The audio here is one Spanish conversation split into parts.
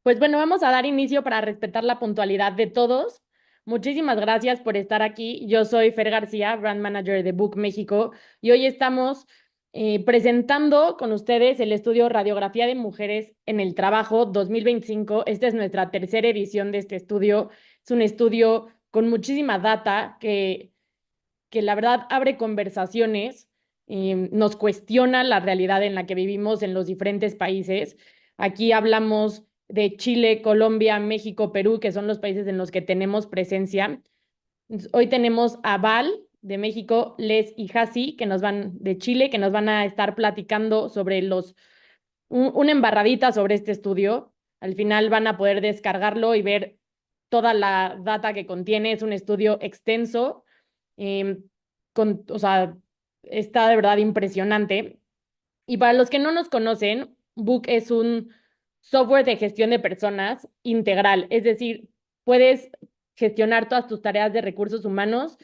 Pues bueno, vamos a dar inicio para respetar la puntualidad de todos. Muchísimas gracias por estar aquí. Yo soy Fer García, Brand Manager de Book México, y hoy estamos presentando con ustedes el estudio Radiografía de Mujeres en el Trabajo 2025. Esta es nuestra tercera edición de este estudio. Es un estudio con muchísima data que la verdad abre conversaciones, nos cuestiona la realidad en la que vivimos en los diferentes países. Aquí hablamos de Chile, Colombia, México, Perú, que son los países en los que tenemos presencia. Hoy tenemos a Val de México, Les y Hasi, que nos van de Chile, que nos van a estar platicando sobre una embarradita sobre este estudio. Al final van a poder descargarlo y ver toda la data que contiene. Es un estudio extenso, em, o sea, está de verdad impresionante. Y para los que no nos conocen, Book es un software de gestión de personas integral, es decir, puedes gestionar todas tus tareas de recursos humanos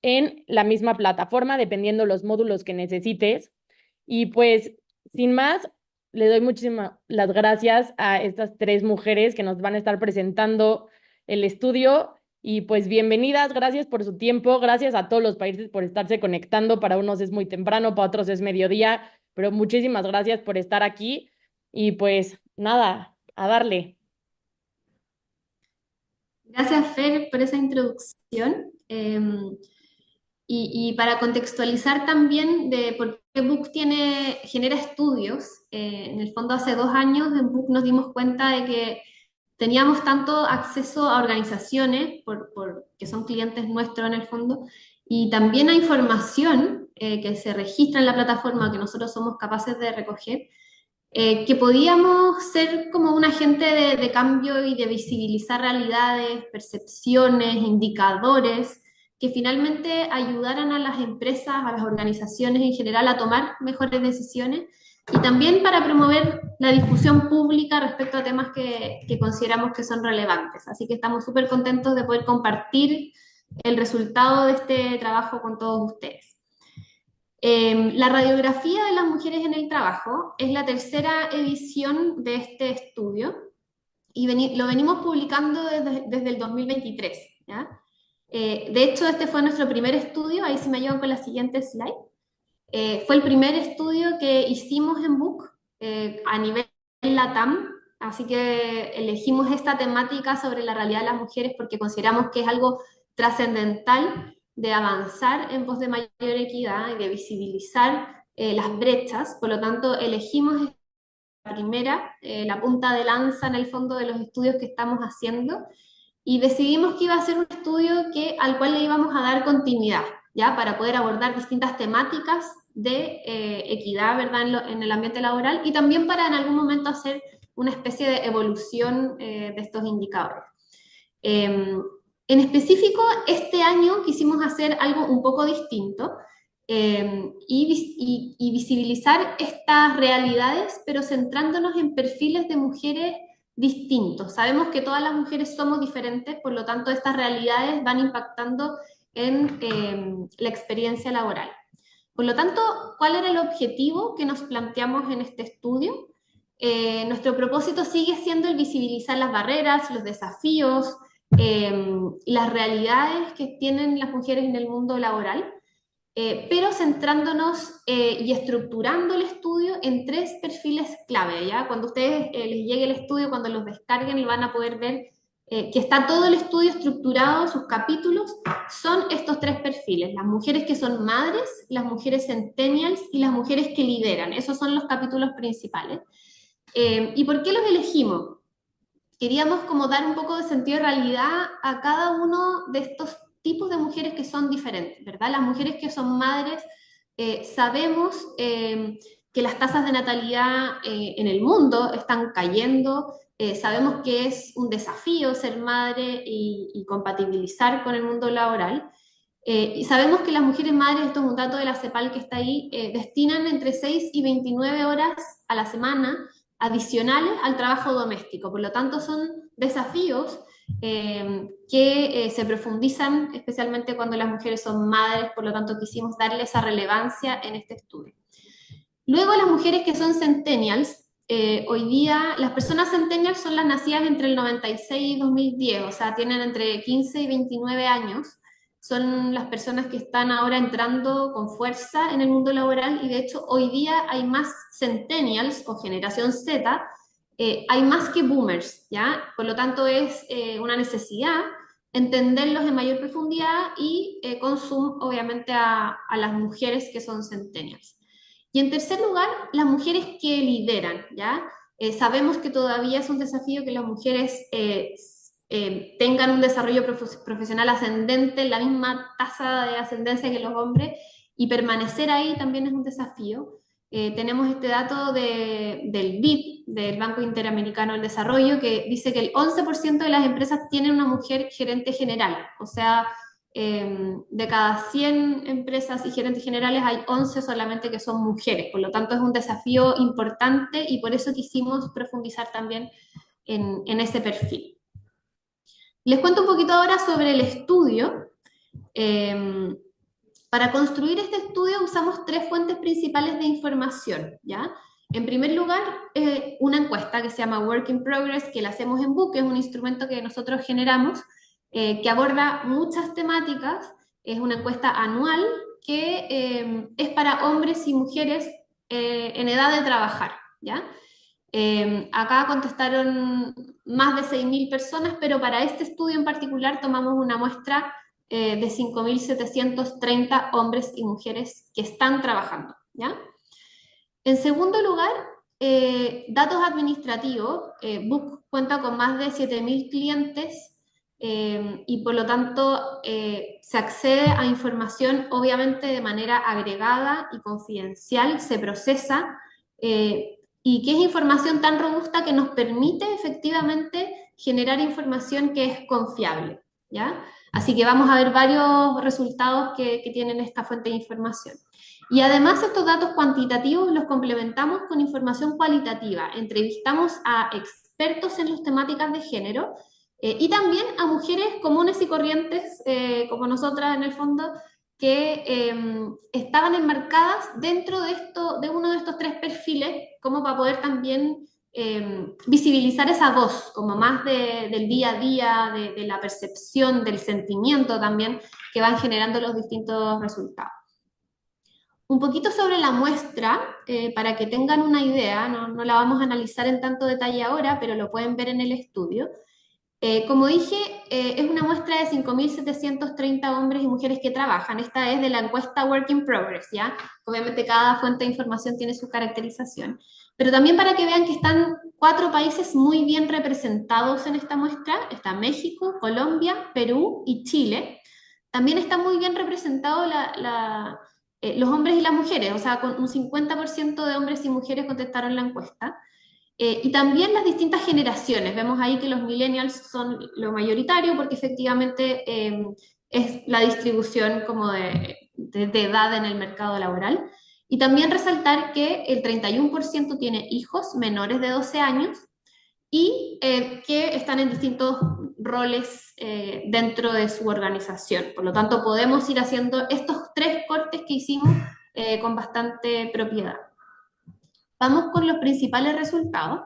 en la misma plataforma, dependiendo los módulos que necesites. Y pues, sin más, le doy muchísimas las gracias a estas tres mujeres que nos van a estar presentando el estudio. Y pues bienvenidas, gracias por su tiempo, gracias a todos los países por estarse conectando. Para unos es muy temprano, para otros es mediodía, pero muchísimas gracias por estar aquí y pues nada, a darle. Gracias, Fer, por esa introducción. Y para contextualizar también de por qué Book genera estudios, en el fondo hace 2 años en Book nos dimos cuenta de que teníamos tanto acceso a organizaciones, que son clientes nuestros en el fondo, y también a información que se registra en la plataforma que nosotros somos capaces de recoger, que podíamos ser como un agente de cambio y de visibilizar realidades, percepciones, indicadores, que finalmente ayudaran a las empresas, a las organizaciones en general a tomar mejores decisiones y también para promover la discusión pública respecto a temas que consideramos que son relevantes. Así que estamos súper contentos de poder compartir el resultado de este trabajo con todos ustedes. La radiografía de las mujeres en el trabajo es la tercera edición de este estudio y lo venimos publicando desde el 2023, ¿ya? De hecho, este fue nuestro primer estudio, ahí se me ayudan con la siguiente slide. Fue el primer estudio que hicimos en Book a nivel LATAM, así que elegimos esta temática sobre la realidad de las mujeres porque consideramos que es algo trascendental de avanzar en pos de mayor equidad y de visibilizar las brechas. Por lo tanto, elegimos la primera, la punta de lanza en el fondo de los estudios que estamos haciendo y decidimos que iba a ser un estudio al cual le íbamos a dar continuidad, ¿ya? Para poder abordar distintas temáticas de equidad, ¿verdad? En el ambiente laboral y también para en algún momento hacer una especie de evolución de estos indicadores. En específico, este año quisimos hacer algo un poco distinto y visibilizar estas realidades, pero centrándonos en perfiles de mujeres distintos. Sabemos que todas las mujeres somos diferentes, por lo tanto, estas realidades van impactando en la experiencia laboral. Por lo tanto, ¿cuál era el objetivo que nos planteamos en este estudio? Nuestro propósito sigue siendo el visibilizar las barreras, los desafíos, las realidades que tienen las mujeres en el mundo laboral, pero centrándonos y estructurando el estudio en tres perfiles clave, ¿ya? Cuando a ustedes les llegue el estudio, cuando los descarguen, van a poder ver que está todo el estudio estructurado, sus capítulos, son estos tres perfiles, las mujeres que son madres, las mujeres centennials y las mujeres que lideran, esos son los capítulos principales. ¿Y por qué los elegimos? Queríamos como dar un poco de sentido de realidad a cada uno de estos tipos de mujeres que son diferentes, ¿verdad? Las mujeres que son madres, sabemos que las tasas de natalidad en el mundo están cayendo, sabemos que es un desafío ser madre y compatibilizar con el mundo laboral. Y sabemos que las mujeres madres, esto es un dato de la CEPAL que está ahí, destinan entre 6 y 29 horas a la semana adicionales al trabajo doméstico. Por lo tanto, son desafíos que se profundizan especialmente cuando las mujeres son madres, por lo tanto quisimos darle esa relevancia en este estudio. Luego las mujeres que son centennials, hoy día las personas centennials son las nacidas entre el 96 y 2010, o sea, tienen entre 15 y 29 años. Son las personas que están ahora entrando con fuerza en el mundo laboral y de hecho hoy día hay más centennials o generación Z, hay más que boomers, ¿ya? Por lo tanto es una necesidad entenderlos en mayor profundidad y con zoom obviamente a las mujeres que son centennials. Y en tercer lugar, las mujeres que lideran, ¿ya? Sabemos que todavía es un desafío que las mujeres tengan un desarrollo profesional ascendente, en la misma tasa de ascendencia que los hombres, y permanecer ahí también es un desafío. Tenemos este dato del BID, del Banco Interamericano del Desarrollo, que dice que el 11% de las empresas tienen una mujer gerente general, o sea, de cada 100 empresas y gerentes generales hay 11 solamente que son mujeres, por lo tanto es un desafío importante y por eso quisimos profundizar también en ese perfil. Les cuento un poquito ahora sobre el estudio. Para construir este estudio usamos tres fuentes principales de información, ¿ya? En primer lugar, una encuesta que se llama Work in Progress, que la hacemos en Book, que es un instrumento que nosotros generamos, que aborda muchas temáticas, es una encuesta anual que es para hombres y mujeres en edad de trabajar, ¿ya? Acá contestaron más de 6.000 personas, pero para este estudio en particular tomamos una muestra de 5.730 hombres y mujeres que están trabajando, ¿ya? En segundo lugar, datos administrativos. Book cuenta con más de 7.000 clientes y por lo tanto se accede a información obviamente de manera agregada y confidencial, se procesa y que es información tan robusta que nos permite efectivamente generar información que es confiable, ¿ya? Así que vamos a ver varios resultados que tienen esta fuente de información. Y además estos datos cuantitativos los complementamos con información cualitativa. Entrevistamos a expertos en las temáticas de género y también a mujeres comunes y corrientes, como nosotras en el fondo, que estaban enmarcadas dentro de uno de estos tres perfiles, como para poder también visibilizar esa voz, como más del día a día, de la percepción, del sentimiento también, que van generando los distintos resultados. Un poquito sobre la muestra, para que tengan una idea, no la vamos a analizar en tanto detalle ahora, pero lo pueden ver en el estudio. Como dije, es una muestra de 5.730 hombres y mujeres que trabajan. Esta es de la encuesta Work in Progress, ¿ya? Obviamente cada fuente de información tiene su caracterización. Pero también para que vean que están 4 países muy bien representados en esta muestra. Está México, Colombia, Perú y Chile. También está muy bien representado los hombres y las mujeres, o sea, con un 50% de hombres y mujeres contestaron la encuesta. Y también las distintas generaciones. Vemos ahí que los millennials son lo mayoritario porque efectivamente es la distribución como de edad en el mercado laboral. Y también resaltar que el 31% tiene hijos menores de 12 años y que están en distintos roles dentro de su organización. Por lo tanto, podemos ir haciendo estos 3 cortes que hicimos con bastante propiedad. Vamos con los principales resultados.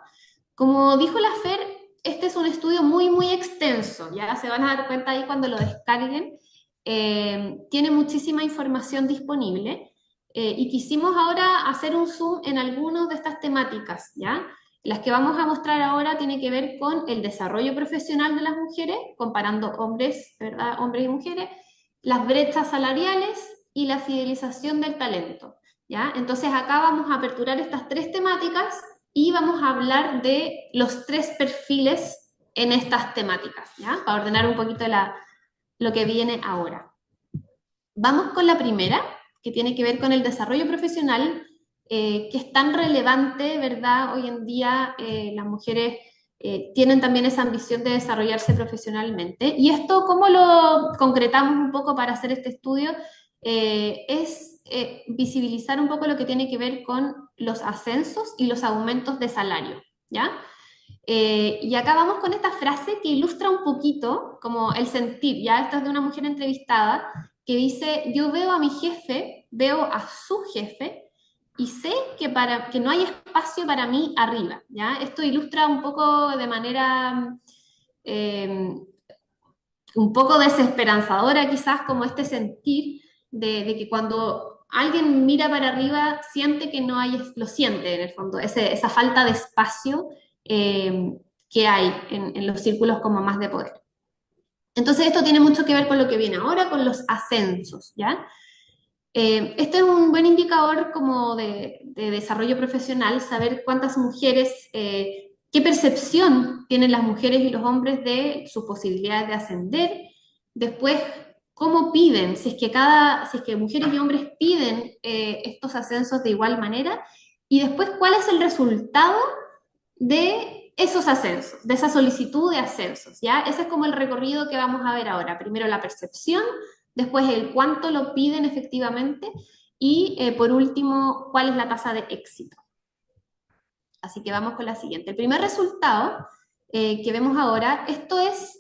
Como dijo la Fer, este es un estudio muy, muy extenso, ya se van a dar cuenta ahí cuando lo descarguen. Tiene muchísima información disponible y quisimos ahora hacer un zoom en algunas de estas temáticas, ¿ya? Las que vamos a mostrar ahora tienen que ver con el desarrollo profesional de las mujeres, comparando hombres, ¿verdad? Hombres y mujeres, las brechas salariales y la fidelización del talento, ¿ya? Entonces acá vamos a aperturar estas 3 temáticas y vamos a hablar de los 3 perfiles en estas temáticas, ¿ya? Para ordenar un poquito lo que viene ahora. Vamos con la primera, que tiene que ver con el desarrollo profesional, que es tan relevante, ¿verdad? Hoy en día las mujeres tienen también esa ambición de desarrollarse profesionalmente. Y esto, ¿cómo lo concretamos un poco para hacer este estudio? Es visibilizar un poco lo que tiene que ver con los ascensos y los aumentos de salario, ¿ya? Y acá vamos con esta frase que ilustra un poquito como el sentir, ¿ya? Esto es de una mujer entrevistada que dice, yo veo a mi jefe, veo a su jefe, y sé que no hay espacio para mí arriba, ¿ya? Esto ilustra un poco de manera eh, un poco desesperanzadora quizás como este sentir de que cuando alguien mira para arriba siente que no hay, lo siente en el fondo, esa falta de espacio eh, que hay en los círculos como más de poder. Entonces esto tiene mucho que ver con lo que viene ahora, con los ascensos, ¿ya? Este es un buen indicador como de desarrollo profesional, saber cuántas mujeres, qué percepción tienen las mujeres y los hombres de sus posibilidades de ascender. Después, cómo piden, si es que mujeres y hombres piden estos ascensos de igual manera. Y después, cuál es el resultado de esos ascensos, de esa solicitud de ascensos, ¿ya? Ese es como el recorrido que vamos a ver ahora. Primero la percepción, después el cuánto lo piden efectivamente y por último, cuál es la tasa de éxito. Así que vamos con la siguiente. El primer resultado que vemos ahora, esto es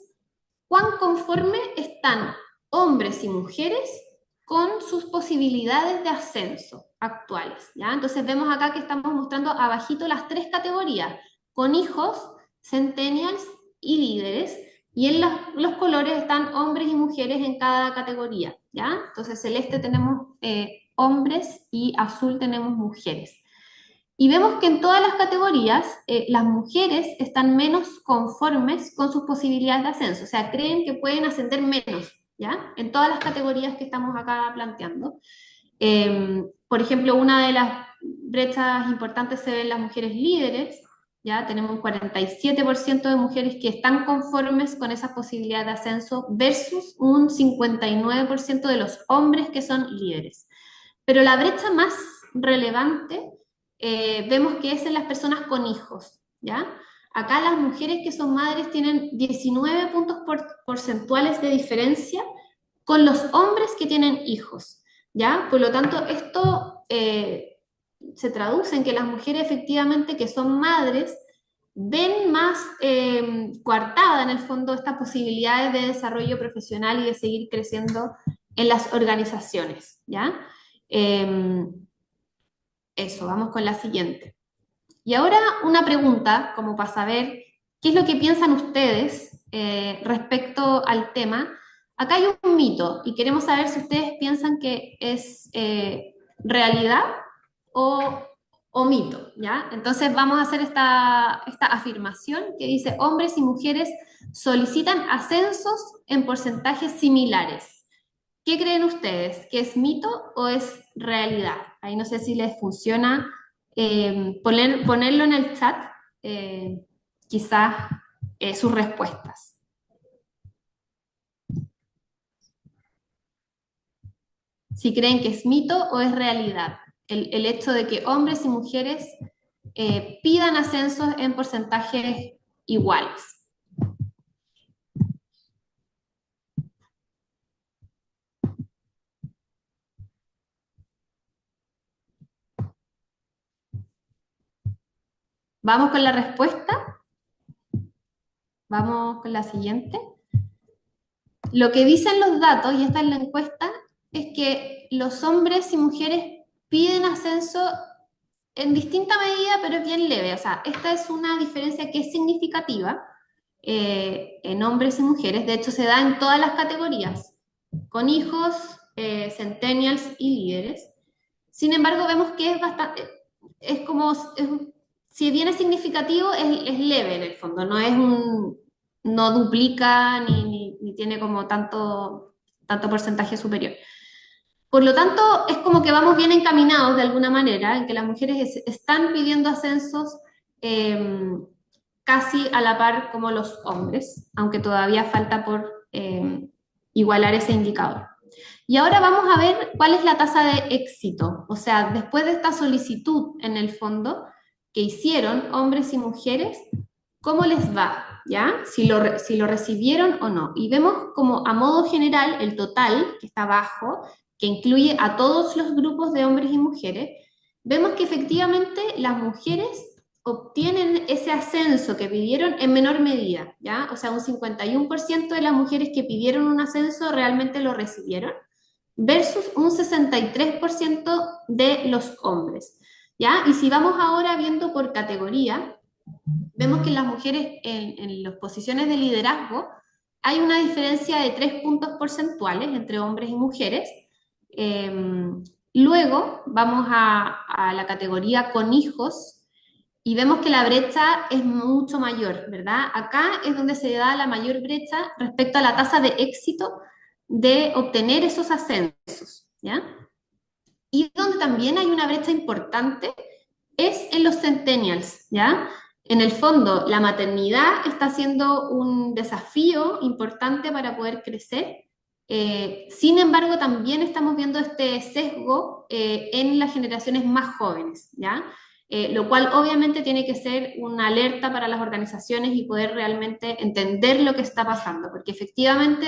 cuán conforme están hombres y mujeres con sus posibilidades de ascenso actuales, ¿ya? Entonces vemos acá que estamos mostrando abajito las tres categorías, con hijos, centennials y líderes, y en los colores están hombres y mujeres en cada categoría, ¿ya? Entonces celeste tenemos hombres y azul tenemos mujeres. Y vemos que en todas las categorías las mujeres están menos conformes con sus posibilidades de ascenso, o sea, creen que pueden ascender menos, ¿ya? En todas las categorías que estamos acá planteando. Por ejemplo, una de las brechas importantes se ve en las mujeres líderes, ya tenemos un 47% de mujeres que están conformes con esas posibilidades de ascenso versus un 59% de los hombres que son líderes. Pero la brecha más relevante vemos que es en las personas con hijos, ¿ya? Acá las mujeres que son madres tienen 19 puntos porcentuales de diferencia con los hombres que tienen hijos, ¿ya? Por lo tanto, esto se traduce en que las mujeres efectivamente que son madres ven más coartada en el fondo estas posibilidades de desarrollo profesional y de seguir creciendo en las organizaciones, ¿ya? Eh, Eso, vamos con la siguiente. Y ahora una pregunta, como para saber qué es lo que piensan ustedes respecto al tema. Acá hay un mito y queremos saber si ustedes piensan que es realidad o, o mito, ¿ya? Entonces vamos a hacer esta afirmación que dice, hombres y mujeres solicitan ascensos en porcentajes similares. ¿Qué creen ustedes? ¿Que es mito o es realidad? Ahí no sé si les funciona ponerlo en el chat, eh, quizás sus respuestas. Si creen que es mito o es realidad. El hecho de que hombres y mujeres pidan ascensos en porcentajes iguales. ¿Vamos con la respuesta? Vamos con la siguiente. Lo que dicen los datos, y esta es la encuesta, es que los hombres y mujeres piden ascenso en distinta medida, pero es bien leve. O sea, esta es una diferencia que es significativa en hombres y mujeres. De hecho, se da en todas las categorías, con hijos, centennials y líderes. Sin embargo, vemos que es bastante, es como, si bien es significativo, es leve en el fondo, no duplica ni tiene como tanto porcentaje superior. Por lo tanto, es como que vamos bien encaminados de alguna manera, en que las mujeres están pidiendo ascensos casi a la par como los hombres, aunque todavía falta por igualar ese indicador. Y ahora vamos a ver cuál es la tasa de éxito, o sea, después de esta solicitud en el fondo que hicieron hombres y mujeres, ¿cómo les va? ¿Ya? Si lo recibieron o no. Y vemos como a modo general el total, que está abajo, que incluye a todos los grupos de hombres y mujeres, vemos que efectivamente las mujeres obtienen ese ascenso que pidieron en menor medida, ¿ya? O sea, un 51% de las mujeres que pidieron un ascenso realmente lo recibieron, versus un 63% de los hombres. ¿ya? Y si vamos ahora viendo por categoría, vemos que en las mujeres en las posiciones de liderazgo hay una diferencia de 3 puntos porcentuales entre hombres y mujeres. Luego vamos a la categoría con hijos y vemos que la brecha es mucho mayor, ¿verdad? Acá es donde se da la mayor brecha respecto a la tasa de éxito de obtener esos ascensos, ¿ya? Y donde también hay una brecha importante es en los centennials, ¿ya? En el fondo, la maternidad está siendo un desafío importante para poder crecer. Sin embargo, también estamos viendo este sesgo en las generaciones más jóvenes, ¿ya? Lo cual obviamente tiene que ser una alerta para las organizaciones y poder realmente entender lo que está pasando, porque efectivamente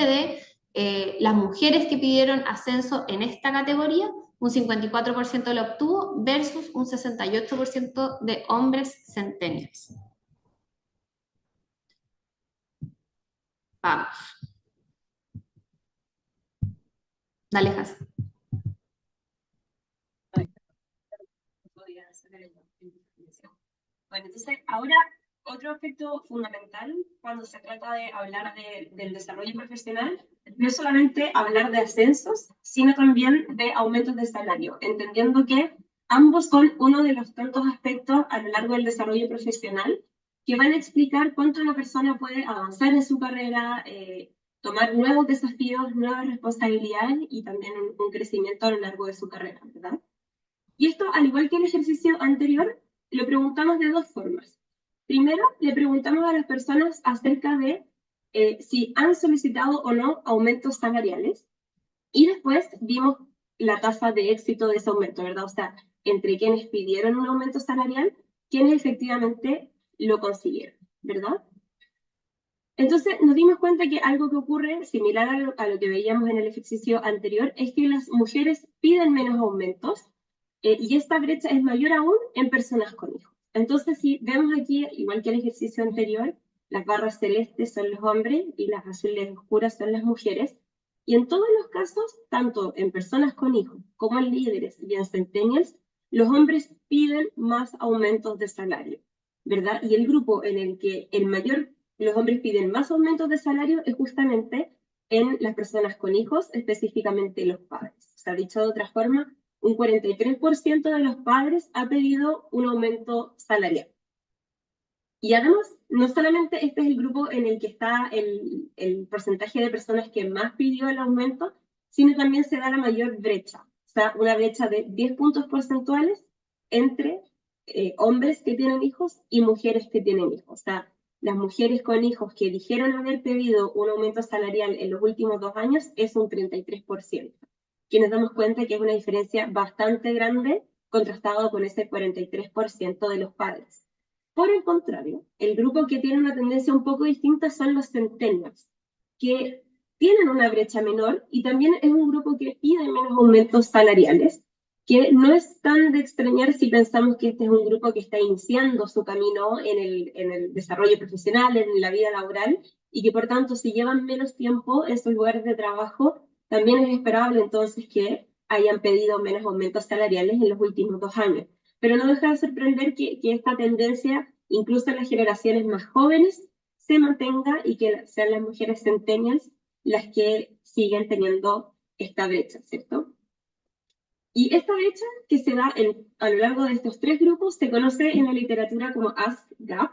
de las mujeres que pidieron ascenso en esta categoría, un 54% lo obtuvo versus un 68% de hombres centennials. Vamos. Dale, Jasa. Bueno, entonces ahora otro aspecto fundamental cuando se trata de hablar del desarrollo profesional no es solamente hablar de ascensos, sino también de aumentos de salario, entendiendo que ambos son uno de los tantos aspectos a lo largo del desarrollo profesional que van a explicar cuánto una persona puede avanzar en su carrera, tomar nuevos desafíos, nuevas responsabilidades y también un crecimiento a lo largo de su carrera, ¿verdad? Y esto, al igual que el ejercicio anterior, lo preguntamos de dos formas. Primero, le preguntamos a las personas acerca de si han solicitado o no aumentos salariales. Y después vimos la tasa de éxito de ese aumento, ¿verdad? O sea, entre quienes pidieron un aumento salarial, quienes efectivamente lo consiguieron, ¿verdad? Entonces nos dimos cuenta que algo que ocurre, similar a lo que veíamos en el ejercicio anterior, es que las mujeres piden menos aumentos y esta brecha es mayor aún en personas con hijos. Entonces, si vemos aquí, igual que el ejercicio anterior, las barras celestes son los hombres y las azules oscuras son las mujeres. Y en todos los casos, tanto en personas con hijos como en líderes y en centennials, los hombres piden más aumentos de salario, ¿verdad? Y el grupo en el que los hombres piden más aumentos de salario es justamente en las personas con hijos, específicamente los padres. O sea, dicho de otra forma, un 43% de los padres ha pedido un aumento salarial. Y además, no solamente este es el grupo en el que está el porcentaje de personas que más pidió el aumento, sino también se da la mayor brecha, o sea, una brecha de 10 puntos porcentuales entre hombres que tienen hijos y mujeres que tienen hijos. O sea, las mujeres con hijos que dijeron haber pedido un aumento salarial en los últimos 2 años es un 33%. Que nos damos cuenta que es una diferencia bastante grande contrastado con ese 43% de los padres. Por el contrario, el grupo que tiene una tendencia un poco distinta son los centennials, que tienen una brecha menor y también es un grupo que pide menos aumentos salariales, que no es tan de extrañar si pensamos que este es un grupo que está iniciando su camino en el desarrollo profesional, en la vida laboral, y que por tanto si llevan menos tiempo en sus lugares de trabajo, también es esperable entonces que hayan pedido menos aumentos salariales en los últimos 2 años. Pero no deja de sorprender que esta tendencia, incluso en las generaciones más jóvenes, se mantenga y que sean las mujeres centennials las que siguen teniendo esta brecha, ¿cierto? Y esta brecha que se da a lo largo de estos 3 grupos se conoce en la literatura como Ask Gap.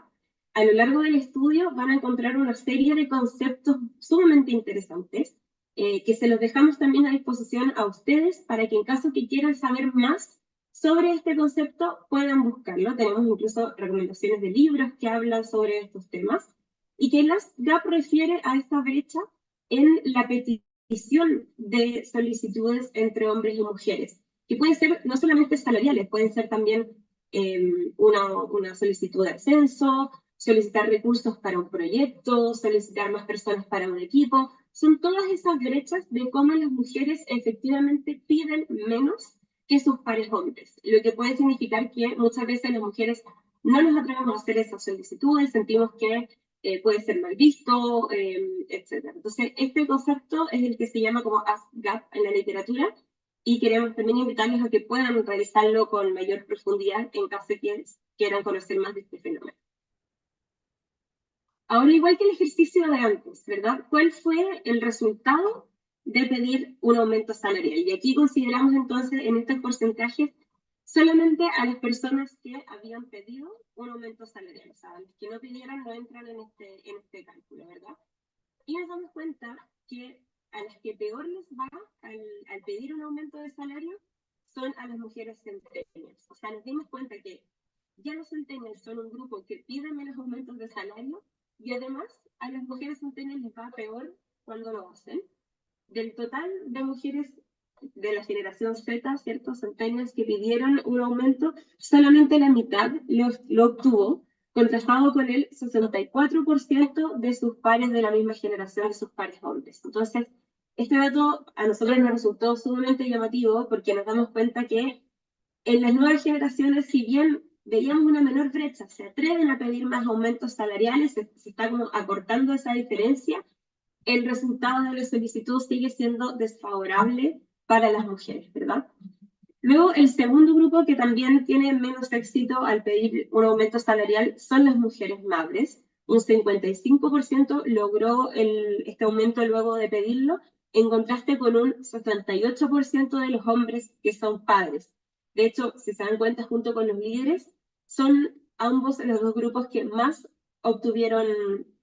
A lo largo del estudio van a encontrar una serie de conceptos sumamente interesantes que se los dejamos también a disposición a ustedes para que en caso que quieran saber más sobre este concepto puedan buscarlo. Tenemos incluso recomendaciones de libros que hablan sobre estos temas y que el Ask Gap refiere a esta brecha en la petición de solicitudes entre hombres y mujeres, que pueden ser no solamente salariales, pueden ser también una solicitud de ascenso, solicitar recursos para un proyecto, solicitar más personas para un equipo. Son todas esas brechas de cómo las mujeres efectivamente piden menos que sus pares hombres, lo que puede significar que muchas veces las mujeres no nos atrevemos a hacer esas solicitudes, sentimos que puede ser mal visto, etc. Entonces, este concepto es el que se llama como Ask Gap en la literatura, y queremos también invitarlos a que puedan realizarlo con mayor profundidad en caso de que quieran conocer más de este fenómeno. Ahora, igual que el ejercicio de antes, ¿verdad? ¿Cuál fue el resultado de pedir un aumento salarial? Y aquí consideramos entonces en estos porcentajes solamente a las personas que habían pedido un aumento salarial. O sea, los que no pidieran no entran en este cálculo, ¿verdad? Y nos damos cuenta que a las que peor les va al pedir un aumento de salario son a las mujeres centennials. O sea, nos dimos cuenta que ya los centennials son un grupo que pide menos aumentos de salario y además a las mujeres centennials les va peor cuando lo hacen. Del total de mujeres de la generación Z, ¿cierto? Centennials que pidieron un aumento, solamente la mitad lo obtuvo, contrastado con el 64% de sus pares de la misma generación, de sus pares hombres. Entonces, este dato a nosotros nos resultó sumamente llamativo porque nos damos cuenta que en las nuevas generaciones, si bien veíamos una menor brecha, se atreven a pedir más aumentos salariales, se está como acortando esa diferencia, el resultado de la solicitud sigue siendo desfavorable para las mujeres, ¿verdad? Luego, el segundo grupo que también tiene menos éxito al pedir un aumento salarial son las mujeres madres. Un 55% logró este aumento luego de pedirlo, en contraste con un 78% de los hombres que son padres. De hecho, si se dan cuenta, junto con los líderes, son ambos los dos grupos que más obtuvieron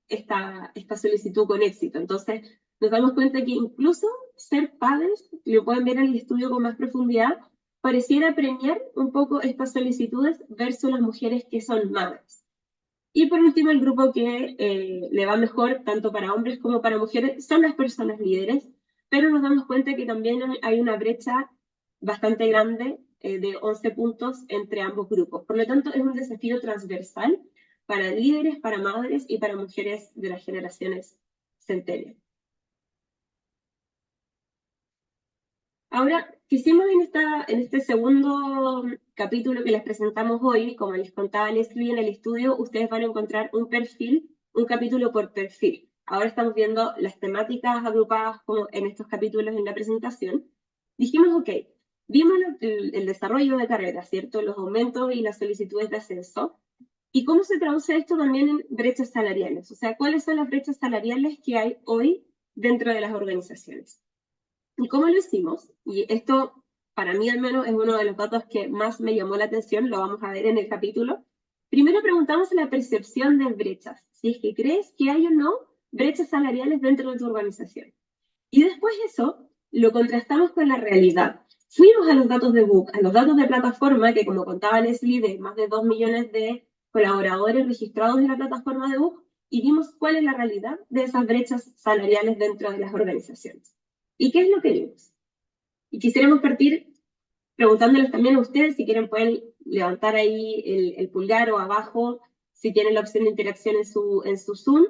esta solicitud con éxito. Entonces, nos damos cuenta que incluso ser padres, lo pueden ver en el estudio con más profundidad, pareciera premiar un poco estas solicitudes versus las mujeres que son madres. Y por último, el grupo que le va mejor, tanto para hombres como para mujeres, son las personas líderes, pero nos damos cuenta que también hay una brecha bastante grande de 11 puntos entre ambos grupos. Por lo tanto, es un desafío transversal para líderes, para madres y para mujeres de las generaciones centennial. Ahora, quisimos en este segundo capítulo que les presentamos hoy, como les contaba Leslie en el estudio, ustedes van a encontrar un perfil, un capítulo por perfil. Ahora estamos viendo las temáticas agrupadas como en estos capítulos en la presentación. Dijimos, ok, vimos el desarrollo de carrera, ¿cierto? Los aumentos y las solicitudes de ascenso. ¿Y cómo se traduce esto también en brechas salariales? O sea, ¿cuáles son las brechas salariales que hay hoy dentro de las organizaciones? ¿Y cómo lo hicimos? Y esto, para mí al menos, es uno de los datos que más me llamó la atención, lo vamos a ver en el capítulo. Primero preguntamos la percepción de brechas, si es que crees que hay o no brechas salariales dentro de tu organización. Y después eso lo contrastamos con la realidad. Fuimos a los datos de Book, a los datos de plataforma, que como contaba Leslie, de más de 2 millones de colaboradores registrados en la plataforma de Book, y vimos cuál es la realidad de esas brechas salariales dentro de las organizaciones. ¿Y qué es lo que vimos? Y quisiéramos partir preguntándoles también a ustedes, si quieren pueden levantar ahí el pulgar o abajo, si tienen la opción de interacción en su Zoom.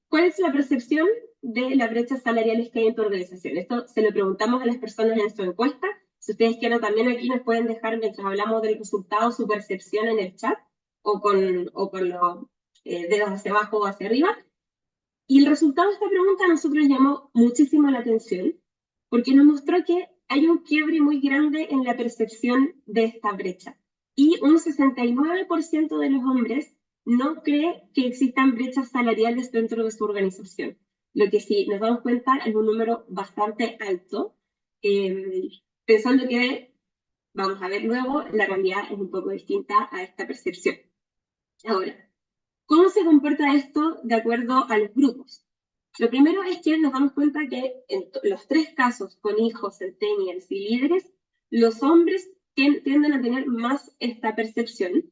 ¿Cuál es la percepción de las brechas salariales que hay en tu organización? Esto se lo preguntamos a las personas en su encuesta. Si ustedes quieren también aquí nos pueden dejar, mientras hablamos del resultado, su percepción en el chat o con los dedos hacia abajo o hacia arriba. Y el resultado de esta pregunta a nosotros llamó muchísimo la atención porque nos mostró que hay un quiebre muy grande en la percepción de esta brecha. Y un 69% de los hombres no cree que existan brechas salariales dentro de su organización. Lo que sí nos damos cuenta es un número bastante alto, pensando que, vamos a ver luego, la realidad es un poco distinta a esta percepción. Ahora, ¿cómo se comporta esto de acuerdo a los grupos? Lo primero es que nos damos cuenta que en los tres casos, con hijos, centennials y líderes, los hombres tienden a tener más esta percepción,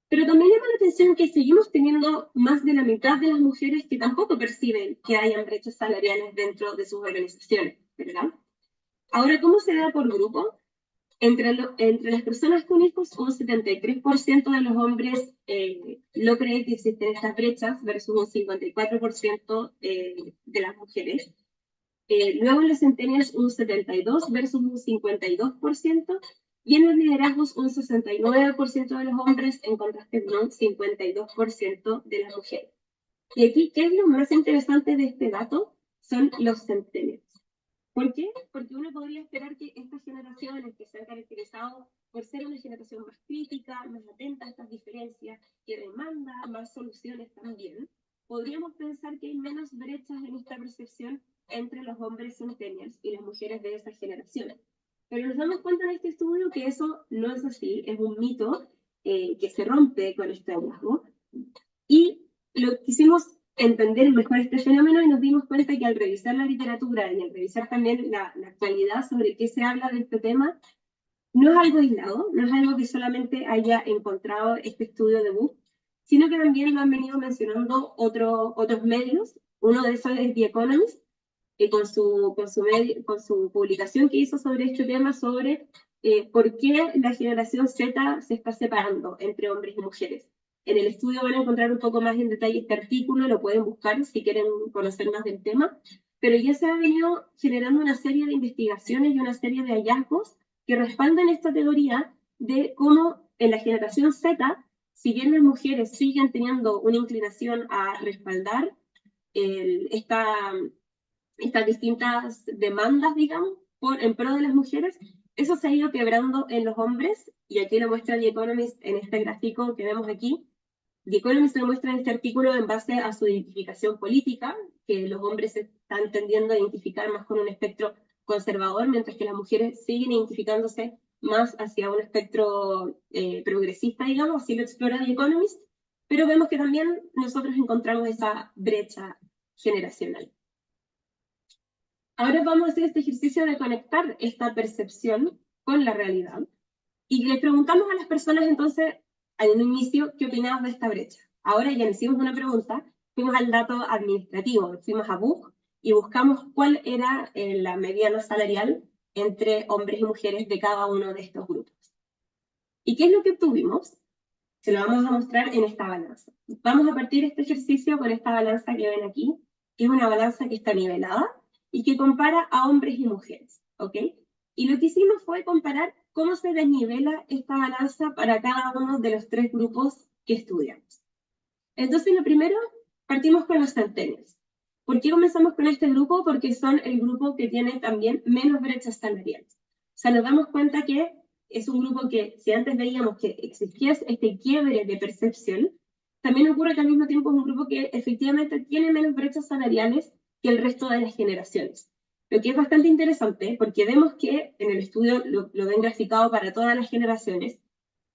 pero también llama la atención que seguimos teniendo más de la mitad de las mujeres que tampoco perciben que hayan brechas salariales dentro de sus organizaciones, ¿verdad? Ahora, ¿cómo se da por grupo? Entre las personas con hijos, un 73% de los hombres no creen que existen estas brechas versus un 54% de las mujeres. Luego en los centennials un 72% versus un 52%, y en los liderazgos un 69% de los hombres en contraste con un 52% de las mujeres. Y aquí, ¿qué es lo más interesante de este dato? Son los centennials. ¿Por qué? Porque uno podría esperar que estas generaciones que se han caracterizado por ser una generación más crítica, más atenta a estas diferencias, que demanda más soluciones también, podríamos pensar que hay menos brechas en esta percepción entre los hombres centennials y las mujeres de esas generaciones. Pero nos damos cuenta en este estudio que eso no es así, es un mito que se rompe con este hallazgo. Y lo quisimos entender mejor este fenómeno y nos dimos cuenta que al revisar la literatura y al revisar también la actualidad sobre qué se habla de este tema, no es algo aislado, no es algo que solamente haya encontrado este estudio de Buch, sino que también lo han venido mencionando otros medios. Uno de esos es The Economist, con su publicación que hizo sobre este tema, sobre por qué la generación Z se está separando entre hombres y mujeres. En el estudio van a encontrar un poco más en detalle este artículo, lo pueden buscar si quieren conocer más del tema, pero ya se ha venido generando una serie de investigaciones y una serie de hallazgos que respaldan esta teoría de cómo en la generación Z, si bien las mujeres siguen teniendo una inclinación a respaldar estas distintas demandas, digamos, en pro de las mujeres, eso se ha ido quebrando en los hombres, y aquí lo muestra The Economist en este gráfico que vemos aquí. The Economist lo muestra en este artículo en base a su identificación política, que los hombres se están tendiendo a identificar más con un espectro conservador, mientras que las mujeres siguen identificándose más hacia un espectro progresista, digamos, así lo explora The Economist, pero vemos que también nosotros encontramos esa brecha generacional. Ahora vamos a hacer este ejercicio de conectar esta percepción con la realidad. Y le preguntamos a las personas entonces, al inicio, ¿qué opinaban de esta brecha? Ahora ya hicimos una pregunta, fuimos al dato administrativo, fuimos a Buch y buscamos cuál era la mediana salarial entre hombres y mujeres de cada uno de estos grupos. ¿Y qué es lo que obtuvimos? Se lo vamos a mostrar en esta balanza. Vamos a partir este ejercicio con esta balanza que ven aquí, que es una balanza que está nivelada y que compara a hombres y mujeres, ¿ok? Y lo que hicimos fue comparar cómo se desnivela esta balanza para cada uno de los tres grupos que estudiamos. Entonces, lo primero, partimos con los centennials. ¿Por qué comenzamos con este grupo? Porque son el grupo que tiene también menos brechas salariales. O sea, nos damos cuenta que es un grupo que, si antes veíamos que existía este quiebre de percepción, también ocurre que al mismo tiempo es un grupo que efectivamente tiene menos brechas salariales que el resto de las generaciones. Lo que es bastante interesante, porque vemos que en el estudio lo ven graficado para todas las generaciones,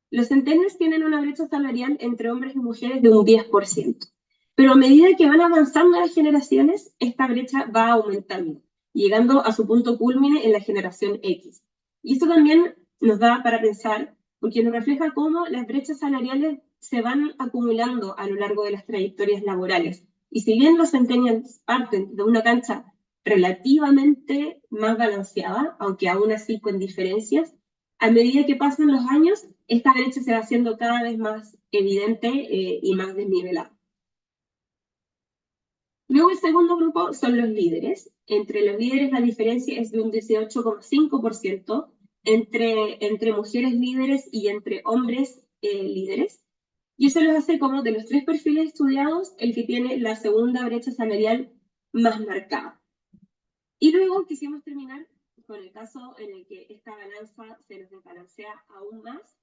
los centennials tienen una brecha salarial entre hombres y mujeres de un 10%. Pero a medida que van avanzando las generaciones, esta brecha va aumentando, llegando a su punto cúlmine en la generación X. Y esto también nos da para pensar, porque nos refleja cómo las brechas salariales se van acumulando a lo largo de las trayectorias laborales. Y si bien los centennials parten de una cancha relativamente más balanceada, aunque aún así con diferencias, a medida que pasan los años, esta brecha se va haciendo cada vez más evidente y más desnivelada. Luego el segundo grupo son los líderes. Entre los líderes la diferencia es de un 18,5% entre mujeres líderes y entre hombres líderes. Y eso los hace como de los tres perfiles estudiados el que tiene la segunda brecha salarial más marcada. Y luego quisimos terminar con el caso en el que esta balanza se nos desbalancea aún más,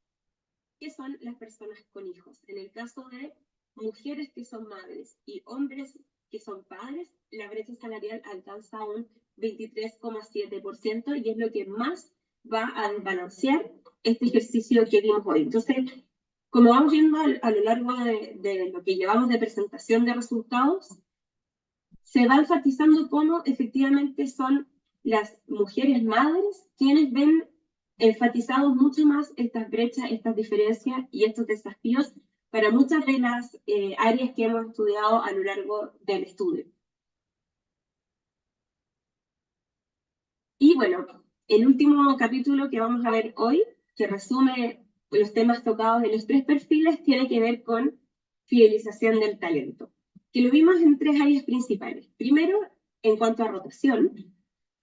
que son las personas con hijos. En el caso de mujeres que son madres y hombres que son padres, la brecha salarial alcanza un 23,7% y es lo que más va a desbalancear este ejercicio que vimos hoy. Entonces, como vamos viendo a lo largo de lo que llevamos de presentación de resultados, se va enfatizando cómo efectivamente son las mujeres madres quienes ven enfatizados mucho más estas brechas, estas diferencias y estos desafíos para muchas de las áreas que hemos estudiado a lo largo del estudio. Y bueno, el último capítulo que vamos a ver hoy, que resume los temas tocados en los tres perfiles, tiene que ver con fidelización del talento, que lo vimos en tres áreas principales. Primero, en cuanto a rotación,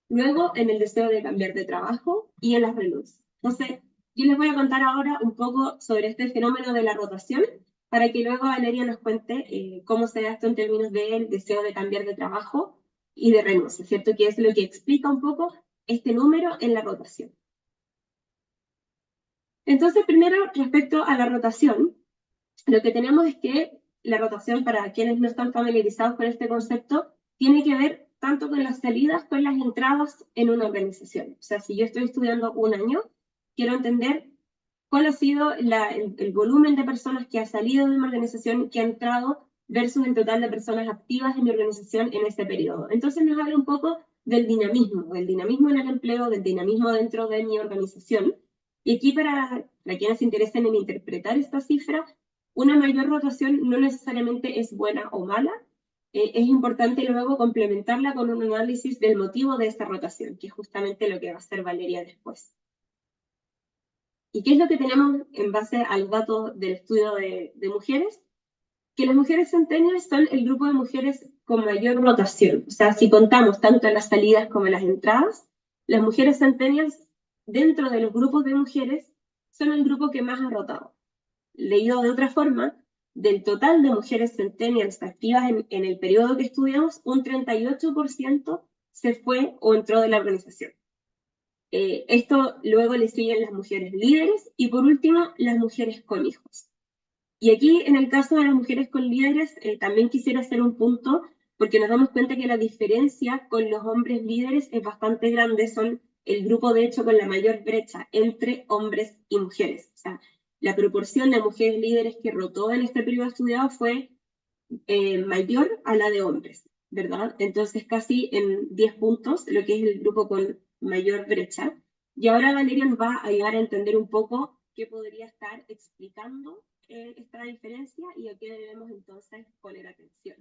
luego en el deseo de cambiar de trabajo y en las renuncias. Entonces, yo les voy a contar ahora un poco sobre este fenómeno de la rotación, para que luego Valeria nos cuente cómo se da esto en términos del deseo de cambiar de trabajo y de renuncia, ¿cierto? Que es lo que explica un poco este número en la rotación. Entonces, primero, respecto a la rotación, lo que tenemos es que la rotación, para quienes no están familiarizados con este concepto, tiene que ver tanto con las salidas como con las entradas en una organización. O sea, si yo estoy estudiando un año, quiero entender cuál ha sido el volumen de personas que ha salido de una organización, que ha entrado, versus el total de personas activas en mi organización en ese periodo. Entonces nos habla un poco del dinamismo en el empleo, del dinamismo dentro de mi organización. Y aquí para quienes se interesen en interpretar esta cifra, una mayor rotación no necesariamente es buena o mala. Es importante luego complementarla con un análisis del motivo de esta rotación, que es justamente lo que va a hacer Valeria después. ¿Y qué es lo que tenemos en base a los datos del estudio de mujeres? Que las mujeres centennials son el grupo de mujeres con mayor rotación. O sea, si contamos tanto las salidas como las entradas, las mujeres centennials dentro de los grupos de mujeres son el grupo que más ha rotado. Leído de otra forma, del total de mujeres centennials activas en el periodo que estudiamos, un 38% se fue o entró de la organización. Esto luego le siguen las mujeres líderes y por último las mujeres con hijos. Y aquí en el caso de las mujeres con líderes también quisiera hacer un punto porque nos damos cuenta que la diferencia con los hombres líderes es bastante grande, son el grupo de hecho con la mayor brecha entre hombres y mujeres. O sea, la proporción de mujeres líderes que rotó en este periodo estudiado fue mayor a la de hombres, ¿verdad? Entonces casi en 10 puntos, lo que es el grupo con mayor brecha. Y ahora Valeria nos va a ayudar a entender un poco qué podría estar explicando esta diferencia y a qué debemos entonces poner atención.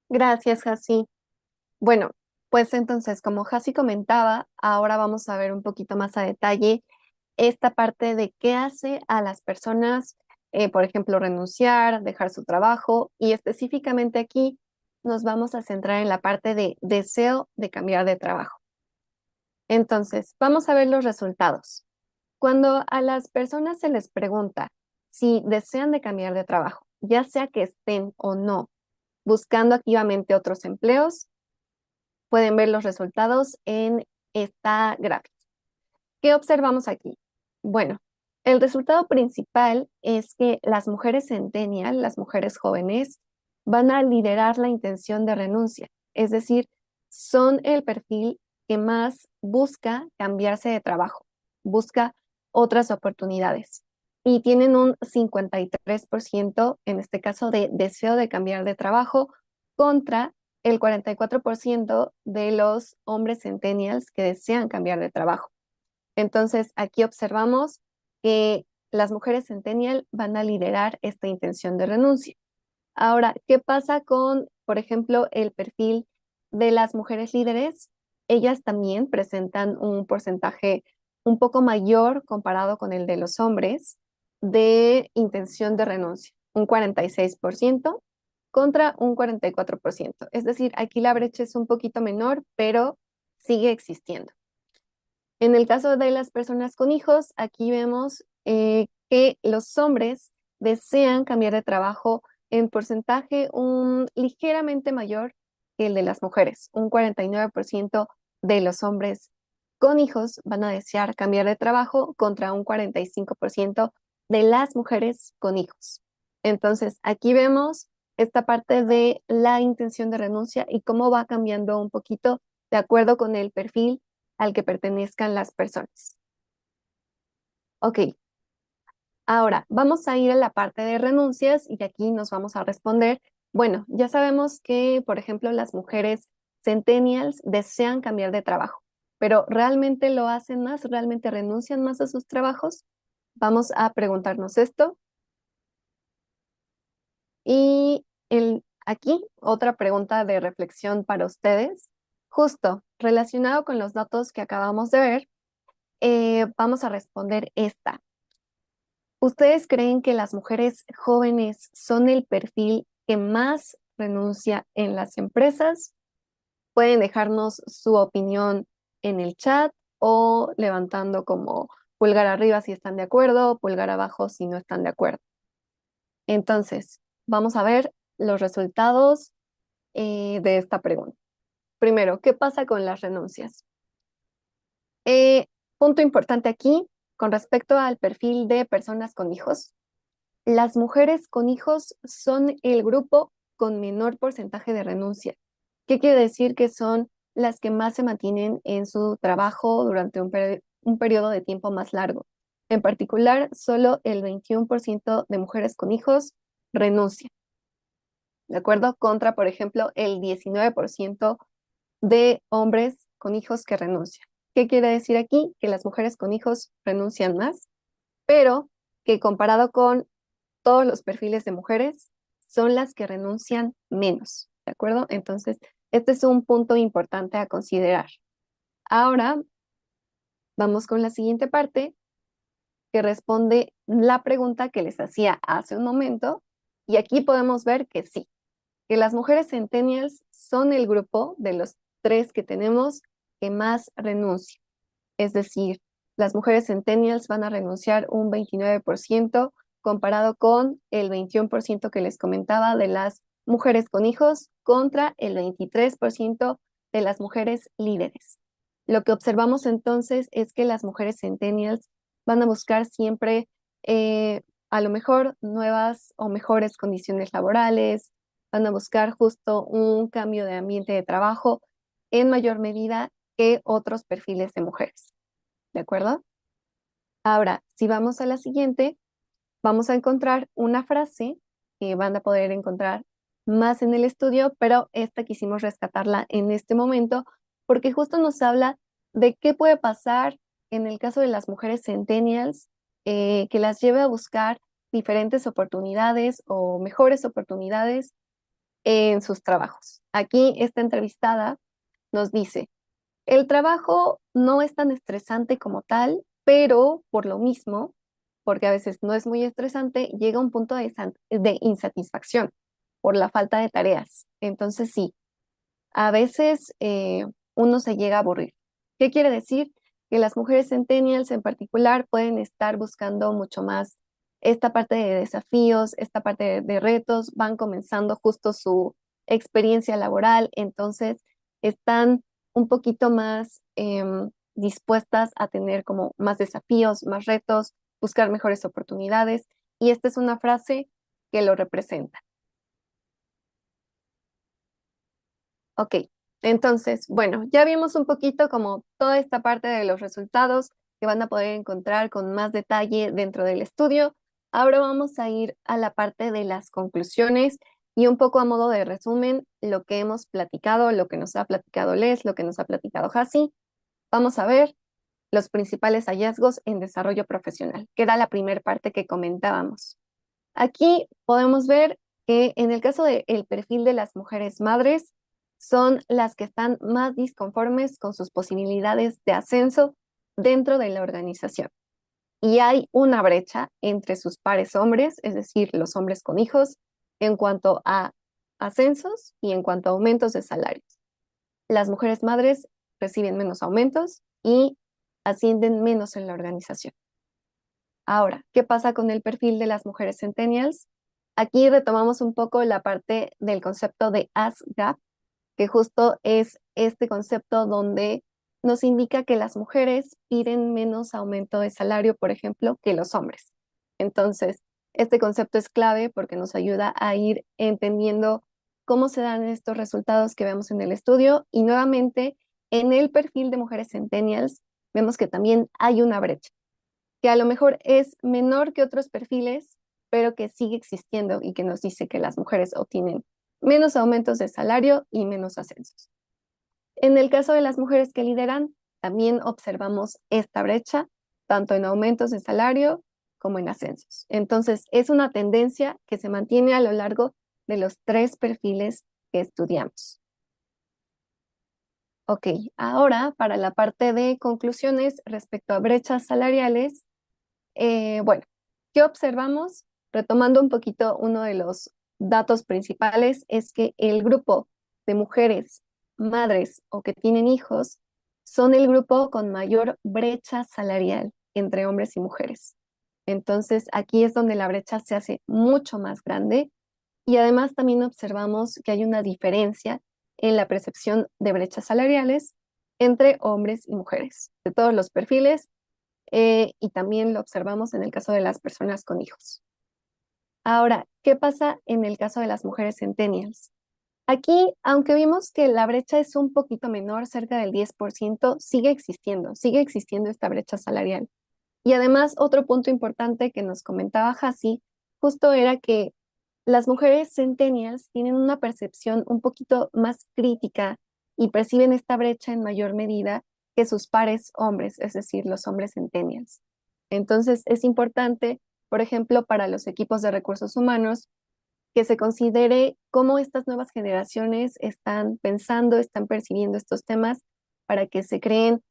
Gracias, Hasi. Bueno, pues entonces, como Hasi comentaba, ahora vamos a ver un poquito más a detalle esta parte de qué hace a las personas, por ejemplo, renunciar, dejar su trabajo, y específicamente aquí nos vamos a centrar en la parte de deseo de cambiar de trabajo. Entonces, vamos a ver los resultados. Cuando a las personas se les pregunta si desean de cambiar de trabajo, ya sea que estén o no buscando activamente otros empleos, pueden ver los resultados en esta gráfica. ¿Qué observamos aquí? Bueno, el resultado principal es que las mujeres centennial, las mujeres jóvenes, van a liderar la intención de renuncia, es decir, son el perfil que más busca cambiarse de trabajo, busca otras oportunidades y tienen un 53% en este caso de deseo de cambiar de trabajo contra el 44% de los hombres centennials que desean cambiar de trabajo. Entonces, aquí observamos que las mujeres centennial van a liderar esta intención de renuncia. Ahora, ¿qué pasa con, por ejemplo, el perfil de las mujeres líderes? Ellas también presentan un porcentaje un poco mayor comparado con el de los hombres de intención de renuncia, un 46% contra un 44%. Es decir, aquí la brecha es un poquito menor, pero sigue existiendo. En el caso de las personas con hijos, aquí vemos que los hombres desean cambiar de trabajo en porcentaje ligeramente mayor que el de las mujeres. Un 49% de los hombres con hijos van a desear cambiar de trabajo contra un 45% de las mujeres con hijos. Entonces, aquí vemos esta parte de la intención de renuncia y cómo va cambiando un poquito de acuerdo con el perfil al que pertenezcan las personas. Ok, ahora vamos a ir a la parte de renuncias y aquí nos vamos a responder. Bueno, ya sabemos que, por ejemplo, las mujeres centennials desean cambiar de trabajo, pero ¿realmente lo hacen más? ¿Realmente renuncian más a sus trabajos? Vamos a preguntarnos esto. Y aquí otra pregunta de reflexión para ustedes. Justo relacionado con los datos que acabamos de ver, vamos a responder esta. ¿Ustedes creen que las mujeres jóvenes son el perfil que más renuncia en las empresas? Pueden dejarnos su opinión en el chat o levantando como pulgar arriba si están de acuerdo, pulgar abajo si no están de acuerdo. Entonces, vamos a ver los resultados de esta pregunta. Primero, ¿qué pasa con las renuncias? Punto importante aquí, con respecto al perfil de personas con hijos. Las mujeres con hijos son el grupo con menor porcentaje de renuncia. ¿Qué quiere decir? Que son las que más se mantienen en su trabajo durante un periodo de tiempo más largo. En particular, solo el 21% de mujeres con hijos renuncian, ¿de acuerdo? Contra, por ejemplo, el 19% de hombres con hijos que renuncian. ¿Qué quiere decir aquí? Que las mujeres con hijos renuncian más, pero que comparado con todos los perfiles de mujeres, son las que renuncian menos, ¿de acuerdo? Entonces, este es un punto importante a considerar. Ahora, vamos con la siguiente parte, que responde la pregunta que les hacía hace un momento, y aquí podemos ver que sí, que las mujeres centennials son el grupo de los tres que tenemos que más renuncia. Es decir, las mujeres centennials van a renunciar un 29% comparado con el 21% que les comentaba de las mujeres con hijos contra el 23% de las mujeres líderes. Lo que observamos entonces es que las mujeres centennials van a buscar siempre a lo mejor nuevas o mejores condiciones laborales, van a buscar justo un cambio de ambiente de trabajo en mayor medida que otros perfiles de mujeres. ¿De acuerdo? Ahora, si vamos a la siguiente, vamos a encontrar una frase que van a poder encontrar más en el estudio, pero esta quisimos rescatarla en este momento porque justo nos habla de qué puede pasar en el caso de las mujeres centennials, que las lleve a buscar diferentes oportunidades o mejores oportunidades en sus trabajos. Aquí esta entrevistada nos dice: el trabajo no es tan estresante como tal, pero por lo mismo, porque a veces no es muy estresante, llega un punto de insatisfacción por la falta de tareas. Entonces sí, a veces uno se llega a aburrir. ¿Qué quiere decir? Que las mujeres centennials en particular pueden estar buscando mucho más esta parte de desafíos, esta parte de retos, van comenzando justo su experiencia laboral, entonces están un poquito más dispuestas a tener como más desafíos, más retos, buscar mejores oportunidades, y esta es una frase que lo representa. Ok, entonces, bueno, ya vimos un poquito como toda esta parte de los resultados que van a poder encontrar con más detalle dentro del estudio. Ahora vamos a ir a la parte de las conclusiones y un poco a modo de resumen lo que hemos platicado, lo que nos ha platicado Les, lo que nos ha platicado Hasi. Vamos a ver los principales hallazgos en desarrollo profesional, que era la primera parte que comentábamos. Aquí podemos ver que en el caso del perfil de las mujeres madres, son las que están más disconformes con sus posibilidades de ascenso dentro de la organización. Y hay una brecha entre sus pares hombres, es decir, los hombres con hijos, en cuanto a ascensos y en cuanto a aumentos de salarios. Las mujeres madres reciben menos aumentos y ascienden menos en la organización. Ahora, ¿qué pasa con el perfil de las mujeres centennials? Aquí retomamos un poco la parte del concepto de As Gap, que justo es este concepto donde nos indica que las mujeres piden menos aumento de salario, por ejemplo, que los hombres. Entonces, este concepto es clave porque nos ayuda a ir entendiendo cómo se dan estos resultados que vemos en el estudio, y nuevamente en el perfil de mujeres centennials vemos que también hay una brecha, que a lo mejor es menor que otros perfiles, pero que sigue existiendo y que nos dice que las mujeres obtienen menos aumentos de salario y menos ascensos. En el caso de las mujeres que lideran, también observamos esta brecha, tanto en aumentos de salario como en ascensos. Entonces, es una tendencia que se mantiene a lo largo de los tres perfiles que estudiamos. Ok, ahora para la parte de conclusiones respecto a brechas salariales, bueno, ¿qué observamos? Retomando un poquito, uno de los datos principales es que el grupo de mujeres madres o que tienen hijos son el grupo con mayor brecha salarial entre hombres y mujeres. Entonces, aquí es donde la brecha se hace mucho más grande, Y además también observamos que hay una diferencia en la percepción de brechas salariales entre hombres y mujeres, de todos los perfiles, y también lo observamos en el caso de las personas con hijos. Ahora, ¿qué pasa en el caso de las mujeres centennials? Aquí, aunque vimos que la brecha es un poquito menor, cerca del 10%, sigue existiendo esta brecha salarial. Y además, otro punto importante que nos comentaba Hasi, justo era que las mujeres centennials tienen una percepción un poquito más crítica y perciben esta brecha en mayor medida que sus pares hombres, es decir, los hombres centennials. Entonces, es importante, por ejemplo, para los equipos de recursos humanos, que se considere cómo estas nuevas generaciones están pensando, están percibiendo estos temas para que se creen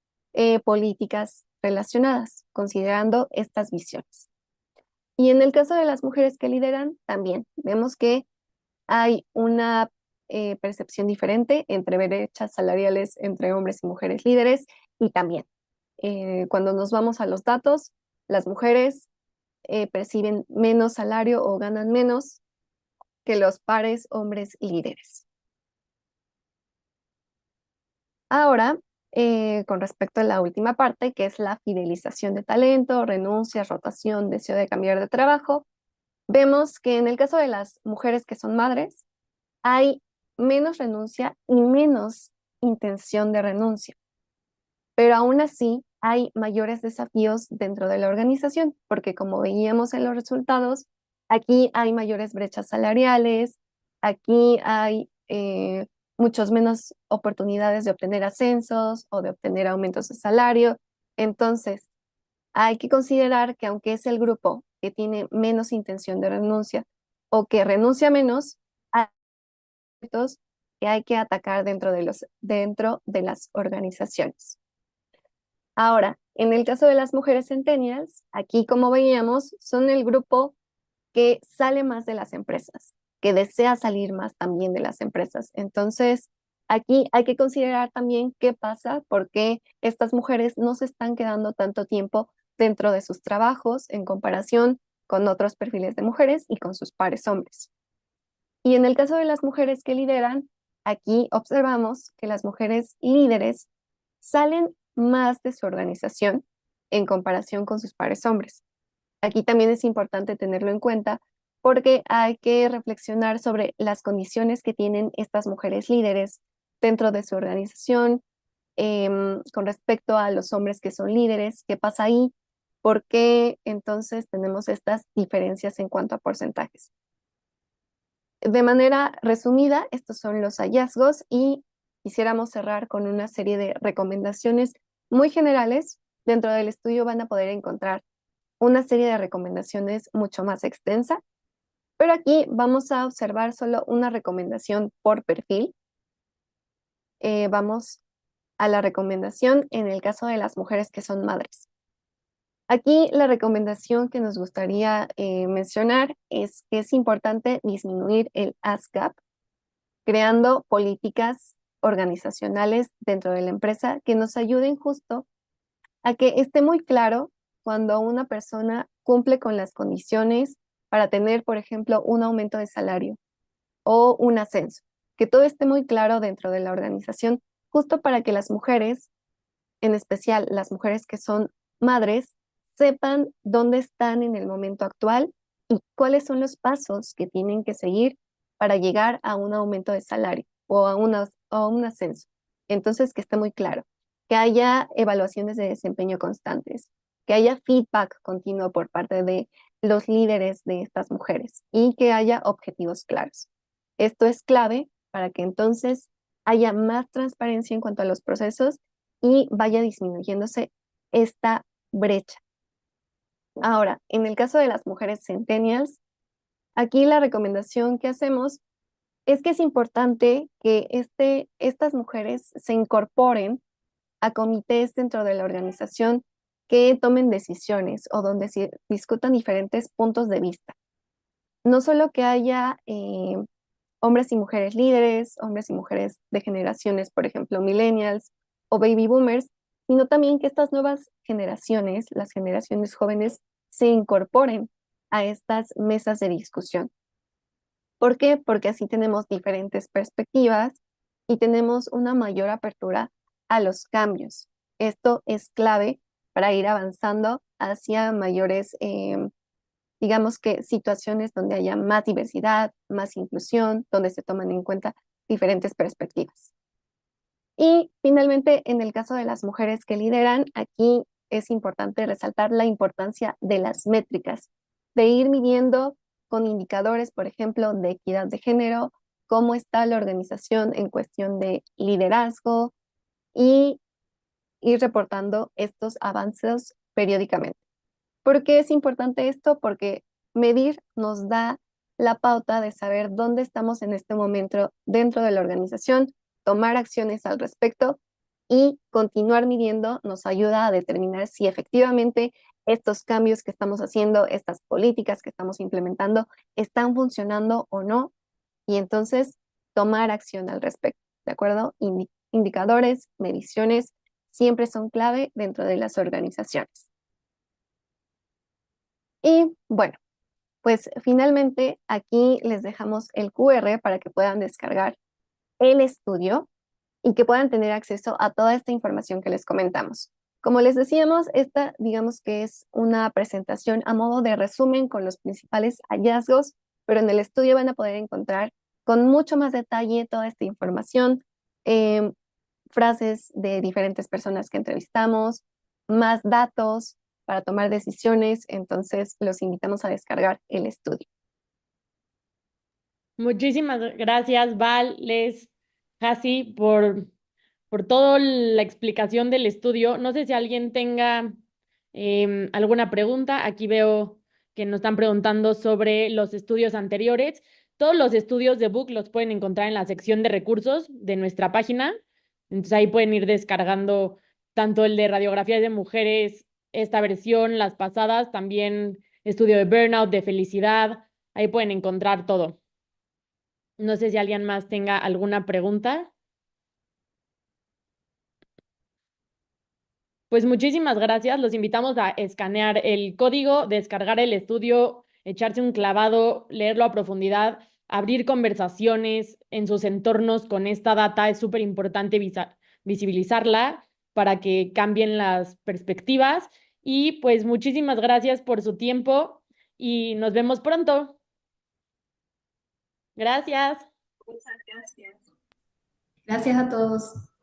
políticas relacionadas, considerando estas visiones. Y en el caso de las mujeres que lideran, también vemos que hay una percepción diferente entre brechas salariales entre hombres y mujeres líderes y también cuando nos vamos a los datos, las mujeres perciben menos salario o ganan menos que los pares hombres líderes. Ahora, con respecto a la última parte, que es la fidelización de talento, renuncias, rotación, deseo de cambiar de trabajo, vemos que en el caso de las mujeres que son madres, hay menos renuncia y menos intención de renuncia, pero aún así hay mayores desafíos dentro de la organización, porque como veíamos en los resultados, aquí hay mayores brechas salariales, aquí hay muchos menos oportunidades de obtener ascensos o de obtener aumentos de salario. Entonces, hay que considerar que aunque es el grupo que tiene menos intención de renuncia o que renuncia menos, hay aspectos que hay que atacar dentro de las organizaciones. Ahora, en el caso de las mujeres centennials, aquí como veíamos, son el grupo que sale más de las empresas, que desea salir más también de las empresas. Entonces, aquí hay que considerar también qué pasa, porque estas mujeres no se están quedando tanto tiempo dentro de sus trabajos en comparación con otros perfiles de mujeres y con sus pares hombres. Y en el caso de las mujeres que lideran, aquí observamos que las mujeres líderes salen más de su organización en comparación con sus pares hombres. Aquí también es importante tenerlo en cuenta porque hay que reflexionar sobre las condiciones que tienen estas mujeres líderes dentro de su organización, con respecto a los hombres que son líderes, qué pasa ahí, por qué entonces tenemos estas diferencias en cuanto a porcentajes. De manera resumida, estos son los hallazgos y quisiéramos cerrar con una serie de recomendaciones muy generales. Dentro del estudio van a poder encontrar una serie de recomendaciones mucho más extensa, pero aquí vamos a observar solo una recomendación por perfil. Vamos a la recomendación en el caso de las mujeres que son madres. Aquí la recomendación que nos gustaría mencionar es que es importante disminuir el ASCAP, creando políticas organizacionales dentro de la empresa que nos ayuden justo a que esté muy claro cuando una persona cumple con las condiciones para tener, por ejemplo, un aumento de salario o un ascenso, que todo esté muy claro dentro de la organización, justo para que las mujeres, en especial las mujeres que son madres, sepan dónde están en el momento actual y cuáles son los pasos que tienen que seguir para llegar a un aumento de salario o a un ascenso. Entonces, que esté muy claro, que haya evaluaciones de desempeño constantes, que haya feedback continuo por parte de los líderes de estas mujeres y que haya objetivos claros. Esto es clave para que entonces haya más transparencia en cuanto a los procesos y vaya disminuyéndose esta brecha. Ahora, en el caso de las mujeres centennials, aquí la recomendación que hacemos es que es importante que estas mujeres se incorporen a comités dentro de la organización que tomen decisiones o donde se discutan diferentes puntos de vista. No solo que haya hombres y mujeres líderes, hombres y mujeres de generaciones, por ejemplo, millennials o baby boomers, sino también que estas nuevas generaciones, las generaciones jóvenes, se incorporen a estas mesas de discusión. ¿Por qué? Porque así tenemos diferentes perspectivas y tenemos una mayor apertura a los cambios. Esto es clave para ir avanzando hacia mayores, digamos que situaciones donde haya más diversidad, más inclusión, donde se toman en cuenta diferentes perspectivas. Y finalmente, en el caso de las mujeres que lideran, aquí es importante resaltar la importancia de las métricas, de ir midiendo con indicadores, por ejemplo, de equidad de género, cómo está la organización en cuestión de liderazgo y ir reportando estos avances periódicamente. ¿Por qué es importante esto? Porque medir nos da la pauta de saber dónde estamos en este momento dentro de la organización, tomar acciones al respecto y continuar midiendo nos ayuda a determinar si efectivamente estos cambios que estamos haciendo, estas políticas que estamos implementando, están funcionando o no, y entonces tomar acción al respecto, ¿de acuerdo? Indicadores, mediciones, siempre son clave dentro de las organizaciones. Y bueno, pues finalmente aquí les dejamos el QR para que puedan descargar el estudio y que puedan tener acceso a toda esta información que les comentamos. Como les decíamos, esta digamos que es una presentación a modo de resumen con los principales hallazgos, pero en el estudio van a poder encontrar con mucho más detalle toda esta información, eh, frases de diferentes personas que entrevistamos, más datos para tomar decisiones, entonces los invitamos a descargar el estudio. Muchísimas gracias, Val, Les, Hasi, por toda la explicación del estudio. No sé si alguien tenga alguna pregunta. Aquí veo que nos están preguntando sobre los estudios anteriores. Todos los estudios de Book los pueden encontrar en la sección de recursos de nuestra página. Entonces ahí pueden ir descargando tanto el de radiografías de mujeres, esta versión, las pasadas, también estudio de burnout, de felicidad. Ahí pueden encontrar todo. No sé si alguien más tenga alguna pregunta. Pues muchísimas gracias. Los invitamos a escanear el código, descargar el estudio, echarse un clavado, leerlo a profundidad, abrir conversaciones en sus entornos con esta data. Es súper importante visibilizarla para que cambien las perspectivas. Y pues muchísimas gracias por su tiempo y nos vemos pronto. Gracias. Muchas gracias. Gracias a todos.